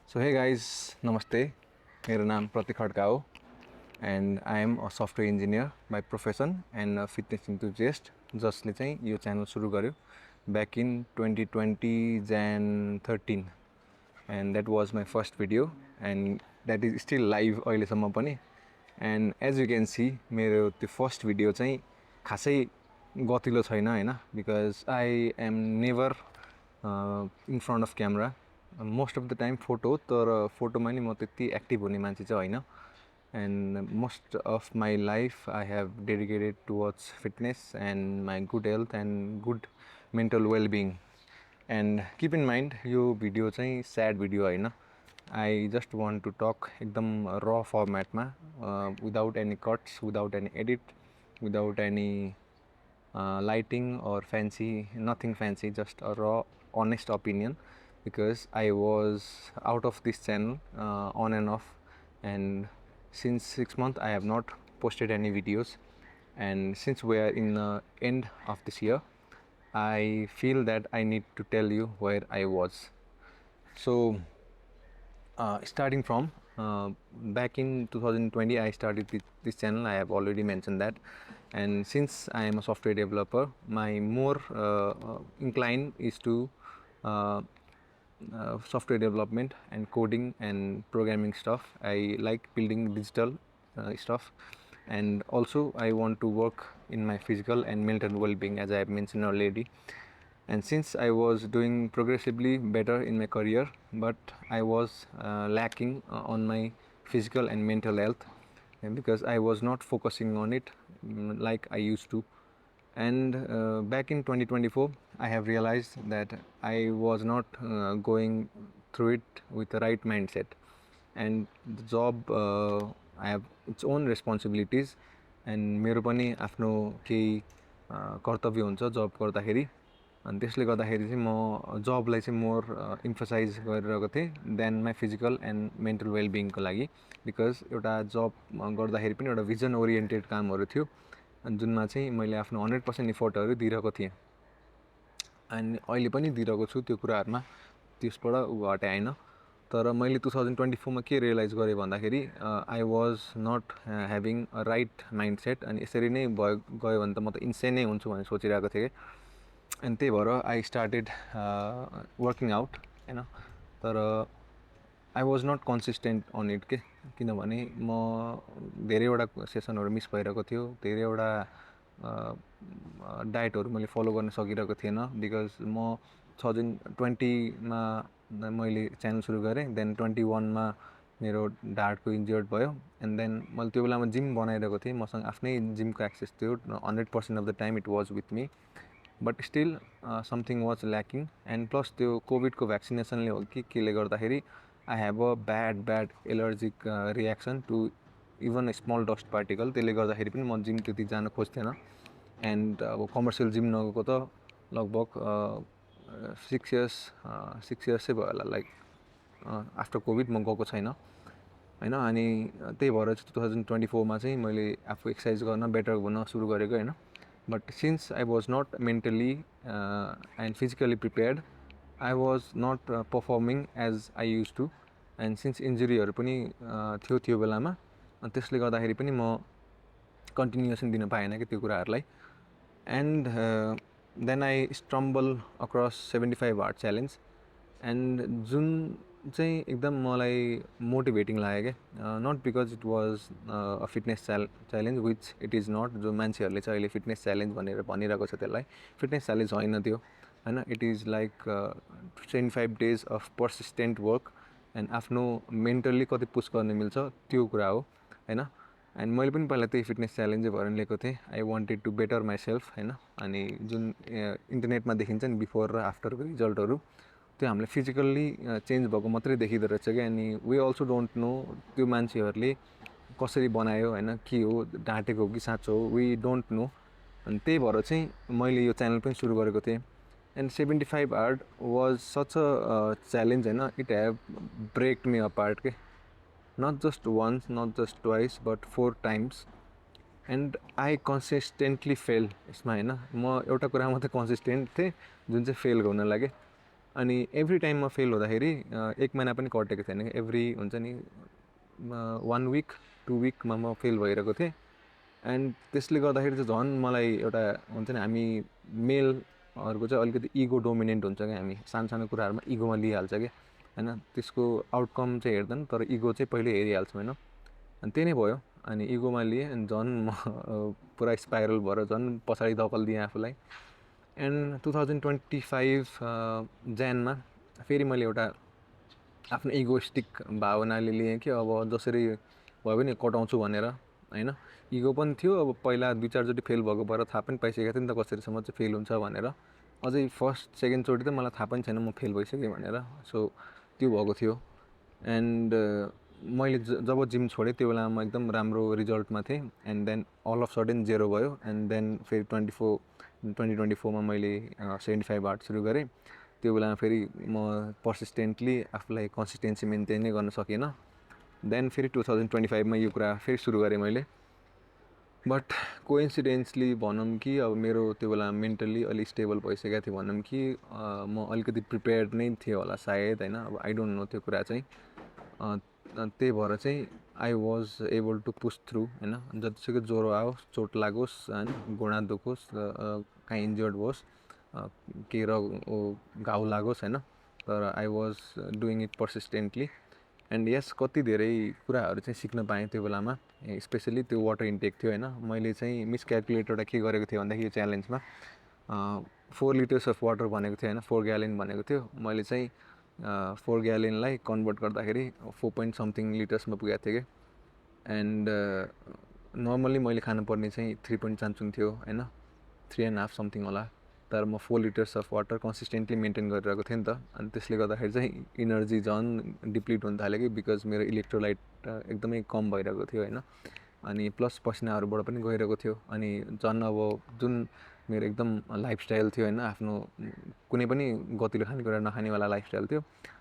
So hey guys, namaste. मेरो नाम प्रतीक खड्का हो and I am a software engineer by profession and a fitness enthusiast जसले चाहिँ यो च्यानल सुरु गर्यो back in 2020 Jan 13 and that was my first video and that is still live अहिलेसम्म पनि and as you can see मेरो त्यो first video चाहिँ खासै गतिलो छैन हैन because I am never in front of camera most of the time photo तर फोटोमा नि म त्यति एक्टिभ हुने मान्छे चाहिँ हैन and most of my life I have dedicated towards fitness and my good health and good mental well-being and keep in mind यो भिडियो चाहिँ sad भिडियो हैन I just want to talk एकदम raw format मा without any cuts without any edit without any lighting or fancy nothing fancy just a raw honest opinion because I was out of this channel on and off and since 6 months I have not posted any videos and since we are in the end of this year I feel that I need to tell you where I was. So starting from back in 2020 I started this channel. I have already mentioned that, and since I am a software developer my more incline is to software development and coding and programming stuff. I like building digital stuff and also I want to work in my physical and mental well-being as I have mentioned already. And since I was doing progressively better in my career but I was lacking on my physical and mental health and because I was not focusing on it like I used to. And back in 2024 I have realized that I was not going through it with the right mindset and the job I have its own responsibilities and मेरो पनि आफ्नो केही कर्तव्य हुन्छ जब गर्दाखेरि अनि त्यसले गर्दाखेरि चाहिँ म जबलाई चाहिँ मोर इम्फसाइज गरिरहेको थिएँ then my physical and mental वेलबिङको लागि बिकज एउटा जब गर्दाखेरि पनि एउटा भिजन ओरिएन्टेड कामहरू थियो अनि जुनमा चाहिँ मैले आफ्नो 100% इफोर्टहरू दिइरहेको थिएँ अनि अहिले पनि दिइरहेको छु त्यो कुराहरुमा त्यसबाट हटाएन तर मैले 2024 मा के रियलाइज गरे भन्दाखेरि I was not having a right mindset अनि यसरी नै गयो भने त म त इन्सेन नै हुन्छु भनेर सोचिरहेको थिएँ and त्यही भएर I started working out हैन तर I was not consistent on it के किनभने म धेरैवटा सेसनहरु मिस भइरहेको थियो धेरैवटा डाइटहरु मैले फलो गर्न सकिरहेको थिएन बिकज म 2020 मा मैले च्यानल सुरु गरे देन 21 मा मेरो ढाडको इन्जर्ड भयो एन्ड देन मैले त्यो बेलामा जिम बनाइरहेको थिएँ मसँग आफ्नै जिमको एक्सेस थियो 100% of the time it was with me but still something was lacking and plus त्यो कोभिड को भ्याक्सिनेसन ले हो कि केले गर्दाखेरि I have a bad allergic reaction to even a small dust particle त्यसले गर्दाखेरि पनि म जिम त्यति जान खोज्थेन and अब कमर्शियल जिम नगएको त लगभग 6 इयर्स चाहिँ भयो होला लाइक आफ्टर कोभिड म गएको छैन हैन अनि त्यही भएर 2024 मा चाहिँ मैले आफू एक्सरसाइज गर्न बेटर हुन सुरु गरेको हैन but since I was not mentally and physically prepared I was not performing as I used to and since injury हरु पनि थियो त्यो बेलामा अनि त्यसले गर्दाखेरि पनि म कन्टिन्युएसन दिन पाएन के त्यो कुराहरुलाई and then I stumble across 75 hour challenge and जुन चाहिँ एकदम मलाई मोटिभेटिङ लाग्यो के not because it was a fitness challenge which it is not जो मान्छेहरुले चाहिँ अहिले फिटनेस च्यालेन्ज भनेर भनिरहेको छ त्यसलाई फिटनेस च्यालेन्ज हैन त्यो हैन it is like 25 days of persistent work and आफ्नो मेन्टली कति पुश गर्न मिल्छ त्यो कुरा हो हैन एन्ड मैले पनि पहिला त्यही फिटनेस च्यालेन्ज भएर लिएको थिएँ I wanted to better myself हैन अनि जुन इन्टरनेटमा देखिन्छ नि बिफोर र आफ्टरको रिजल्टहरु त्यो हामीले फिजिकली चेन्ज भएको मात्रै देखिदै रहेछ के अनि वी अल्सो डोन्ट नो त्यो मान्छेहरुले कसरी बनायो हैन के हो ढाटेको हो कि साँचो हो वी डोन्ट नो अनि त्यही भएर चाहिँ मैले यो च्यानल पनि सुरु गरेको थिएँ and 75 hour was such a challenge हैन it have breaked me apart के not just once not just twice but 4 times and I consistently fail यसमा हैन म एउटा कुरामा त कन्सिस्टेन्ट थिए जुन चाहिँ फेल गर्न लागे अनि एभ्री टाइममा फेल हुँदाखेरि 1 महिना पनि कटेको थिएन कि एभ्री हुन्छ नि 1 विक 2 विकमा म फेल भइरहेको थिएँ एन्ड त्यसले गर्दाखेरि चाहिँ झन् मलाई एउटा हुन्छ नि हामी मेलहरूको चाहिँ अलिकति इगो डोमिनेन्ट हुन्छ क्या हामी सानो सानो कुराहरूमा इगोमा लिइहाल्छ कि होइन त्यसको आउटकम चाहिँ हेर्दैन तर इगो चाहिँ पहिले हेरिहाल्छौँ होइन अनि त्यही नै भयो अनि इगोमा लिएँ अनि झन् म पुरा स्पाइरल भएर झन् पछाडि धकल्दिएँ आफूलाई एन्ड 2025 ज्यानमा फेरि मैले एउटा आफ्नो इगोस्टिक भावनाले लिएँ कि अब जसरी भयो भने कटाउँछु भनेर होइन इगो पनि थियो अब पहिला 2-4चोटि फेल भएको भएर थाहा पनि पाइसकेको थियो नि त कसरीसम्म चाहिँ फेल हुन्छ भनेर अझै फर्स्ट सेकेन्डचोटि त मलाई थाहा पनि छैन म फेल भइसकेँ भनेर सो त्यो भएको थियो एन्ड मैले जब जिम छोडेँ त्यो बेला म एकदम राम्रो रिजल्टमा थिएँ and then all of sudden 0 भयो एन्ड देन फेरि 2024मा मैले 75 आर्ट सुरु गरेँ त्यो बेलामा फेरि म पर्सिस्टेन्टली आफूलाई कन्सिस्टेन्सी मेन्टेन नै गर्न सकिनँ देन फेरि 2025मा यो कुरा फेरि सुरु गरेँ मैले बट कोइन्सिडेन्सली भनौँ कि अब मेरो त्यो बेला मेन्टल्ली अलिक स्टेबल भइसकेको थियो भनौँ कि म अलिकति प्रिपेयर्ड नै थिएँ होला सायद होइन अब आई डोन्ट नो त्यो कुरा चाहिँ त्यही भएर चाहिँ I was able to push through होइन जतिसुकै ज्वरो आओस् चोट लागोस् होइन घुँडा दुखोस् कहीँ इन्जर्ड होस् केही घाउ लागोस् होइन तर I was doing it persistently and yes कति धेरै कुराहरू चाहिँ सिक्न पाएँ त्यो बेलामा स्पेसली त्यो वाटर इन्टेक थियो होइन मैले चाहिँ मिसक्यालकुलेट एउटा के गरेको थिएँ भन्दाखेरि च्यालेन्जमा 4 लिटर्स अफ वाटर भनेको थियो होइन 4 ग्यालन भनेको थियो मैले चाहिँ 4 ग्यालनलाई कन्भर्ट गर्दाखेरि 4 पोइन्ट समथिङ लिटर्समा पुगेको थिएँ कि एन्ड नर्मल्ली मैले खानुपर्ने चाहिँ 3 पोइन्ट चान्चुङ थियो होइन 3.5 समथिङ होला तर म 4 litres of water consistently maintain गरिरहेको थिएँ नि त अनि त्यसले गर्दाखेरि चाहिँ इनर्जी झन् डिप्लिट हुन थाल्यो कि बिकज मेरो इलेक्ट्रोलाइट एकदमै कम भइरहेको थियो होइन अनि प्लस पसिनाहरूबाट पनि गइरहेको थियो अनि झन् अब जुन मेरो एकदम लाइफस्टाइल थियो होइन आफ्नो कुनै पनि गतिलो खानेकुरा नखानेवाला लाइफस्टाइल थियो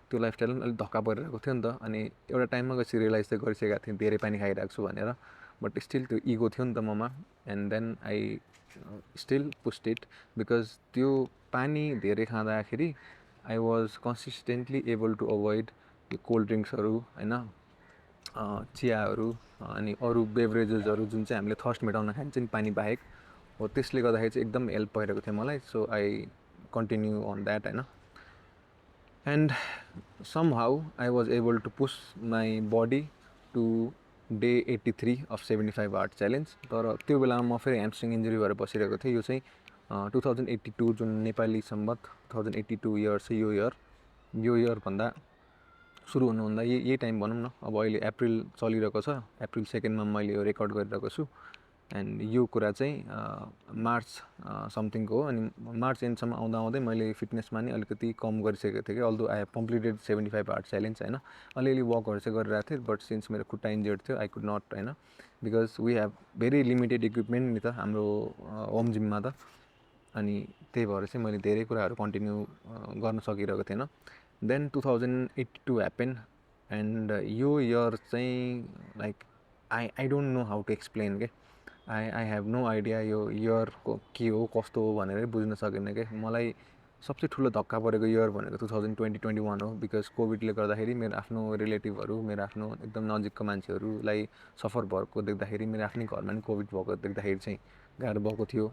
त्यो लाइफस्टाइल पनि अलिक धक्का परिरहेको थियो नि त अनि एउटा टाइममा गएपछि रियलाइज चाहिँ गरिसकेको थिएँ धेरै पानी खाइरहेको छु भनेर बट स्टिल त्यो इगो थियो नि त ममा and then I still pushed it because त्यो पानी धेरै खाँदाखेरि I was consistently able to avoid यो कोल्ड ड्रिङ्क्सहरू होइन चियाहरू अनि अरू बेभरेजेसहरू जुन चाहिँ हामीले थर्स्ट मेटाउन खान्छ नि पानी बाहेक हो त्यसले गर्दाखेरि चाहिँ एकदम हेल्प भइरहेको थियो मलाई so I continue on that होइन and somehow I was able to push my body to day 83 of 75 hour challenge तर त्यो बेलामा म फेरि ह्यामस्ट्रिङ इन्जुरी भएर बसिरहेको थिएँ यो चाहिँ 2082 जुन नेपाली सम्बत 2082 इयर चाहिँ यो इयर भन्दा सुरु हुनुभन्दा यही टाइम भनौँ न अब अहिले अप्रिल चलिरहेको छ अप्रिल 2मा मैले यो रेकर्ड गरिरहेको छु एन्ड यो कुरा चाहिँ मार्च समथिङको हो अनि मार्च एन्डसम्म आउँदा आउँदै मैले फिटनेसमा नि अलिकति कम गरिसकेको थिएँ कि although I have completed 75 hour challenge होइन अलिअलि वर्कहरू चाहिँ गरिरहेको थिएँ बट सिन्स मेरो खुट्टा इन्जर्ड थियो आई कुड नट होइन because we have very limited equipment नि त हाम्रो होम जिममा त अनि त्यही भएर चाहिँ मैले धेरै कुराहरू कन्टिन्यू गर्न सकिरहेको थिएन देन 2082 ह्यापेन एन्ड यो इयर चाहिँ like I don't know how to explain के आई हेभ नो आइडिया यो इयरको के हो कस्तो हो भनेर बुझ्न सकिनँ कि मलाई सबसे ठुलो धक्का परेको इयर भनेको 2020-21 हो बिकज कोभिडले गर्दाखेरि मेरो आफ्नो रिलेटिभहरू मेरो आफ्नो एकदम नजिकको मान्छेहरूलाई सफर भएको देख्दाखेरि मेरो आफ्नै घरमा नि कोभिड भएको देख्दाखेरि चाहिँ गाह्रो भएको थियो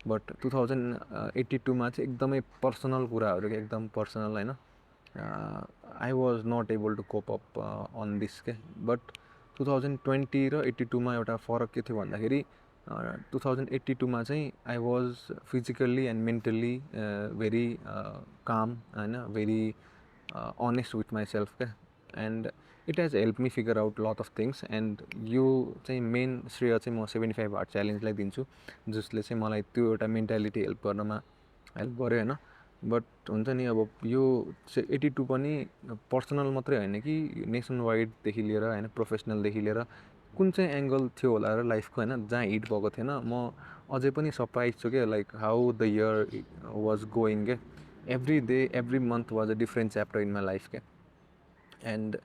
बट 2082मा चाहिँ एकदमै पर्सनल कुराहरू एकदम पर्सनल होइन I was not able to cope up on this के बट 2020 र 82मा एउटा फरक के थियो भन्दाखेरि 2082मा चाहिँ I was physically and mentally very काम होइन very honest with myself क्या and it has help me figure out lot of things and यो चाहिँ मेन श्रेय चाहिँ म 75 आवर च्यालेन्जलाई दिन्छु जसले चाहिँ मलाई त्यो एउटा मेन्टालिटी हेल्प गर्नमा हेल्प गर्यो होइन बट हुन्छ नि अब यो 82 पनि पर्सनल मात्रै होइन कि नेसन वाइडदेखि लिएर होइन प्रोफेसनलदेखि लिएर कुन चाहिँ एङ्गल थियो होला र लाइफको होइन जहाँ हिट भएको थिएन म अझै पनि सरप्राइज छु क्या like how the year was going के every day every month was a different chapter in my life के and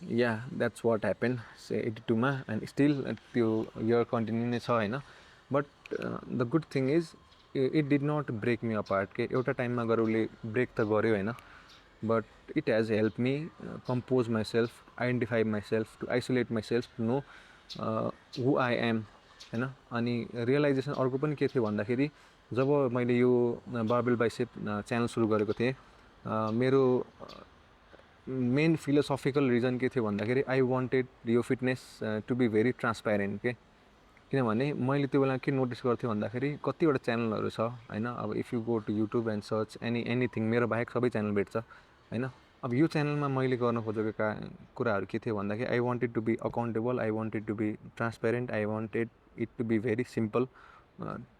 yeah that's what happen 82मा एन्ड स्टिल त्यो इयर कन्टिन्यू नै छ होइन but the good thing is it did not break me apart के एउटा टाइममा गएर उसले ब्रेक त गर्यो होइन, but it has help me compose myself, identify myself, to isolate myself, to know who I am होइन। अनि रियलाइजेसन अर्को पनि के थियो भन्दाखेरि जब मैले यो बारबेल बाइसेप च्यानल सुरु गरेको थिएँ, मेरो मेन फिलोसफिकल रिजन के थियो भन्दाखेरि आई वान्टेड यो fitness to be very transparent के। किनभने मैले त्यो बेला के नोटिस गर्थेँ भन्दाखेरि कतिवटा च्यानलहरू छ होइन, अब if you go to YouTube and search anything, मेरो बाहेक सबै च्यानल भेट्छ होइन। अब यो च्यानलमा मैले गर्न खोजेको कुराहरू के थियो भन्दाखेरि I wanted to be accountable, I wanted to be transparent, I wanted it to be very simple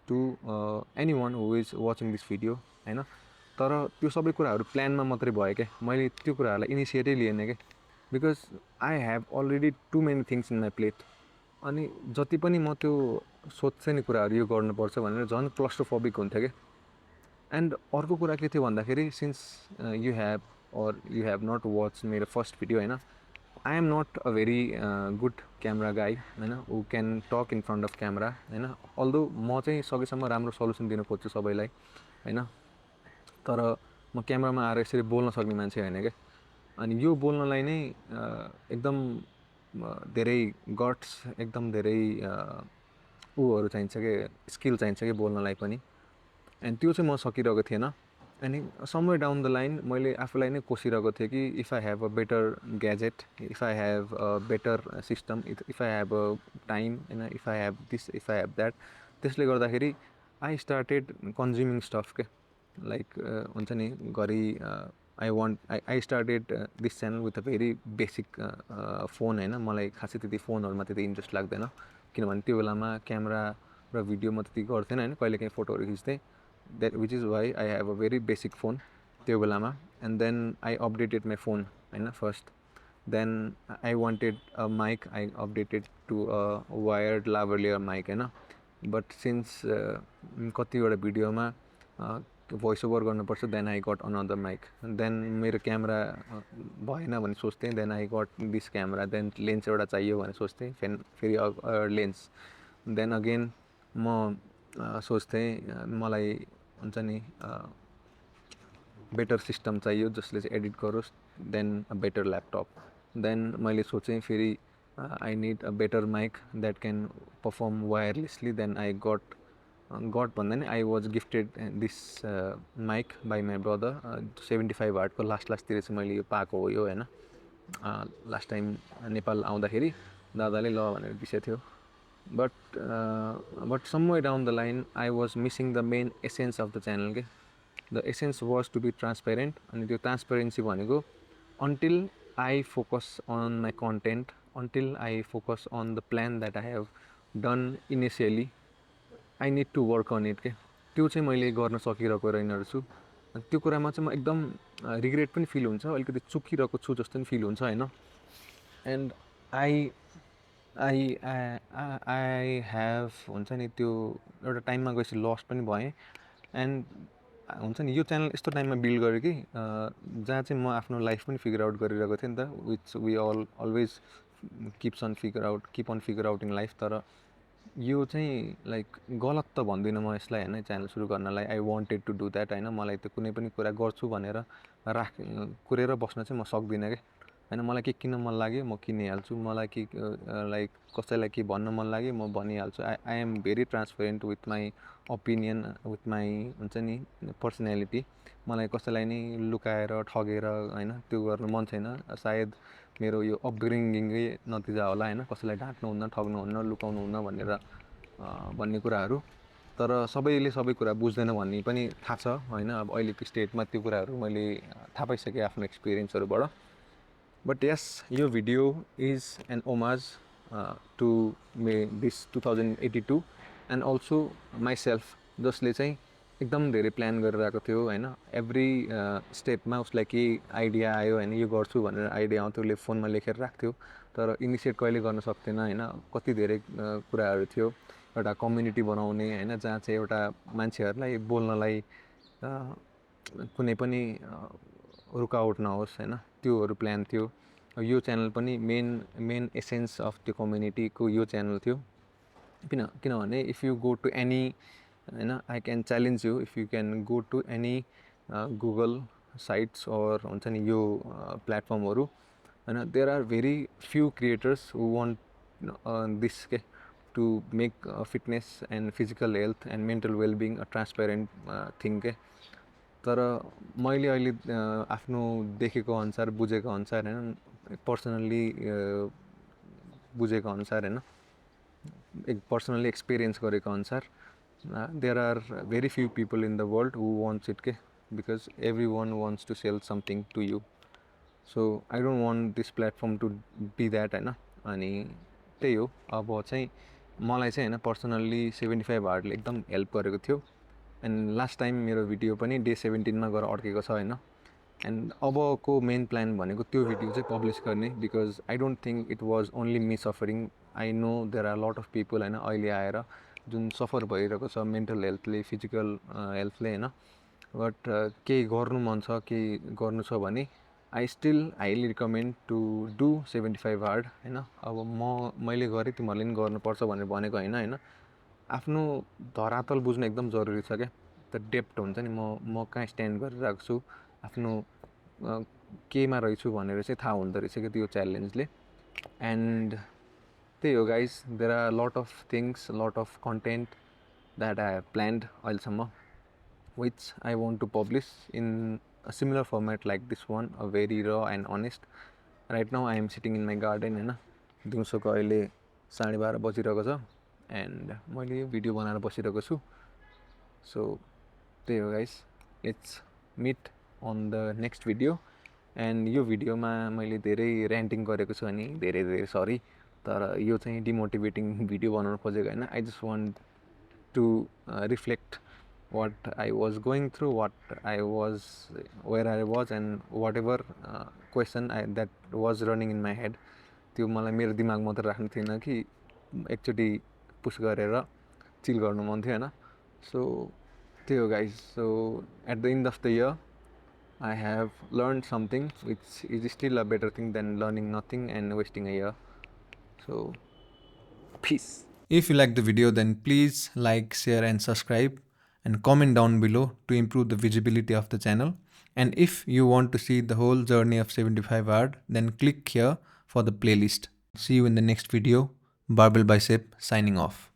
to anyone who is watching this video होइन। तर त्यो सबै कुराहरू प्लानमा मात्रै भयो क्या, मैले त्यो कुराहरूलाई इनिसिएटै लिएन क्या, because I have already too many things in my plate. अनि जति पनि म त्यो सोध्थेँ नि कुराहरू यो गर्नुपर्छ भनेर झन् क्लस्ट्रोफोबिक हुन्थ्यो क्या। एन्ड अर्को कुरा के थियो भन्दाखेरि since you have not watch मेरो फर्स्ट भिडियो होइन, I am not a very good camera guy होइन, who can talk in front of camera होइन। अल्दो म चाहिँ सकेसम्म राम्रो सल्युसन दिन खोज्छु सबैलाई होइन, तर म क्यामरामा आएर यसरी बोल्न सक्ने मान्छे होइन क्या। अनि यो बोल्नलाई नै एकदम धेरै गट्स, एकदम धेरै ऊहरू चाहिन्छ कि, स्किल चाहिन्छ कि बोल्नलाई पनि। एन्ड त्यो चाहिँ म सकिरहेको थिएन। अनि समवेयर डाउन द लाइन मैले आफूलाई नै कोसिरहेको थिएँ कि if I have a better gadget, if I have a better system, if I have a time होइन, if I have this, if I have that, त्यसले गर्दाखेरि आई स्टार्टेड कन्ज्युमिङ स्टफ के, लाइक हुन्छ नि घरि I started this channel with a very basic phone होइन। मलाई खासै त्यति फोनहरूमा त्यति इन्ट्रेस्ट लाग्दैन, किनभने त्यो बेलामा क्यामेरा र भिडियोमा त्यति गर्थेन होइन, कहिलेकाहीँ फोटोहरू खिच्थेँ, that which is why I have a very basic phone त्यो बेलामा। And then I updated my phone होइन first, then I wanted a mic, I updated to a wired lavalier mic होइन। बट सिन्स कतिवटा भिडियोमा voice over गर्नुपर्छ, then I got another mic, then मेरो camera भएन भने सोच्थेँ, then I got this camera, then lens एउटा चाहियो भने सोच्थेँ, फेरि लेन्स, देन अगेन म सोच्थेँ मलाई हुन्छ नि बेटर सिस्टम चाहियो जसले चाहिँ एडिट गरोस्, then a better laptop, then मैले सोचेँ फेरि I need a better mic that can perform wirelessly, then I got भन्दा नि I was gifted this mic by my brother, 75 वाटको लास्टतिर चाहिँ मैले यो पाएको हो यो होइन। लास्ट टाइम नेपाल आउँदाखेरि दादाले ल भनेर दिएको थियो, but somewhere down the line I was missing the main essence of the channel के। The essence was to be transparent. अनि त्यो ट्रान्सपेरेन्सी भनेको until I focus on my content, until I focus on the plan that I have done initially, I need to work on it के। त्यो चाहिँ मैले गर्न सकिरहेको रहेन छु। त्यो कुरामा चाहिँ म एकदम रिग्रेट पनि फिल हुन्छ, अलिकति चुकिरहेको छु जस्तो पनि फिल हुन्छ होइन। And I I I have हुन्छ नि त्यो एउटा टाइममा गएपछि लस पनि भएँ। एन्ड हुन्छ नि यो च्यानल यस्तो टाइममा बिल्ड गरेँ कि जहाँ चाहिँ म आफ्नो लाइफ पनि फिगर आउट गरिरहेको थिएँ नि त, which we always keep on figure out in life. तर यो चाहिँ लाइक गलत त भन्दिनँ म यसलाई होइन, च्यानल सुरु गर्नलाई I wanted to do that होइन। मलाई त्यो कुनै पनि कुरा गर्छु भनेर कुरेर बस्न चाहिँ म सक्दिनँ क्या होइन। मलाई के किन्न मन लाग्यो म किनिहाल्छु, मलाई के लाइक कसैलाई के भन्न मन लाग्यो म भनिहाल्छु। I am very transparent with my opinion, with my हुन्छ नि पर्सनालिटी। मलाई कसैलाई नै लुकाएर ठगेर होइन त्यो गर्नु मन छैन। सायद मेरो यो अपब्रिङ्गिङकै नतिजा होला होइन, कसैलाई ढाँट्नुहुन्न, ठग्नुहुन्न, लुकाउनुहुन्न भन्ने कुराहरू। तर सबैले सबै कुरा बुझ्दैन भन्ने पनि थाहा छ होइन। अब अहिलेको स्टेटमा त्यो कुराहरू मैले थाहा पाइसकेँ आफ्नो एक्सपिरियन्सहरूबाट। बट यस, यो video is an homage to this 2082 and also myself, जसले चाहिँ एकदम धेरै प्लान गरेर आएको थियो होइन। एभ्री स्टेपमा उसलाई केही आइडिया आयो होइन, यो गर्छु भनेर आइडिया आउँथ्यो, उसले फोनमा लेखेर राख्थ्यो, तर इनिसिएट कहिले गर्न सक्थेन होइन। कति धेरै कुराहरू थियो, एउटा कम्युनिटी बनाउने होइन, जहाँ चाहिँ एउटा मान्छेहरूलाई बोल्नलाई कुनै पनि रुकावट नहोस् होइन, त्योहरू प्लान थियो। यो च्यानल पनि मेन एसेन्स अफ त्यो कम्युनिटीको यो च्यानल थियो। किनभने if you go to any होइन. I can challenge you if you can go to any Google sites or हुन्छ नि यो प्लेटफर्महरू होइन. There are very few creators who want this के to make fitness and physical health and mental wellbeing a transparent thing के. तर मैले अहिले आफ्नो देखेको अनुसार बुझेको अनुसार होइन, पर्सनल्ली बुझेको अनुसार होइन, पर्सनल्ली एक्सपिरियन्स गरेको अनुसार there are very few people in the world who wants it के, because everyone wants to sell something to you. So I don't want this platform to be that होइन. अनि त्यही हो. अब चाहिँ मलाई चाहिँ होइन पर्सनल्ली 75 हार्डले एकदम हेल्प गरेको थियो. एन्ड लास्ट टाइम मेरो भिडियो पनि डे 17मा गएर अड्केको छ होइन. एन्ड अबको मेन प्लान भनेको त्यो भिडियो चाहिँ पब्लिस गर्ने, because I don't think it was only me suffering. I know there are lot of people होइन अहिले आएर जुन सफर भइरहेको छ मेन्टल हेल्थले, फिजिकल हेल्थले होइन. बट केही गर्नु मन छ, केही गर्नु छ भने I still highly recommend to do 75 hard होइन. अब मैले गरेँ तिमीहरूले पनि गर्नुपर्छ भनेर भनेको होइन. आफ्नो धरातल बुझ्नु एकदम जरुरी छ क्या. त डेप्थ हुन्छ नि, म कहाँ स्ट्यान्ड गरिरहेको छु, आफ्नो केमा रहेछु भनेर चाहिँ थाहा हुँदो रहेछ क्या त्यो च्यालेन्जले. एन्ड त्यही हो guys. There are lot of things, lot of content that I have planned अहिलेसम्म, which I want to publish in a similar format like this one, a very raw and honest. Right now I am sitting in my garden होइन. दिउँसोको अहिले 12:30 बजिरहेको छ and मैले यो video बनाएर बसिरहेको छु. सो त्यही हो guys. Let's meet on the next video. And यो भिडियोमा मैले धेरै ऱ्यान्टिङ गरेको छु अनि धेरै धेरै सरी. तर यो चाहिँ डिमोटिभेटिङ भिडियो बनाउनु खोजेको होइन. I just want to reflect what I was going through, where I was, and whatever question that was running in my head. त्यो मलाई मेरो दिमाग मात्र राख्नु थिएन कि एकचोटि पुस गरेर चिल गर्नु मन थियो होइन. सो त्यही हो guys. So at the end of the year I have learned something which is still a better thing than learning nothing and wasting a year. So peace. If you like the video, then please like, share and subscribe, and comment down below to improve the visibility of the channel. And if you want to see the whole journey of 75 hard, then click here for the playlist. See you in the next video. Barbell Bicep signing off.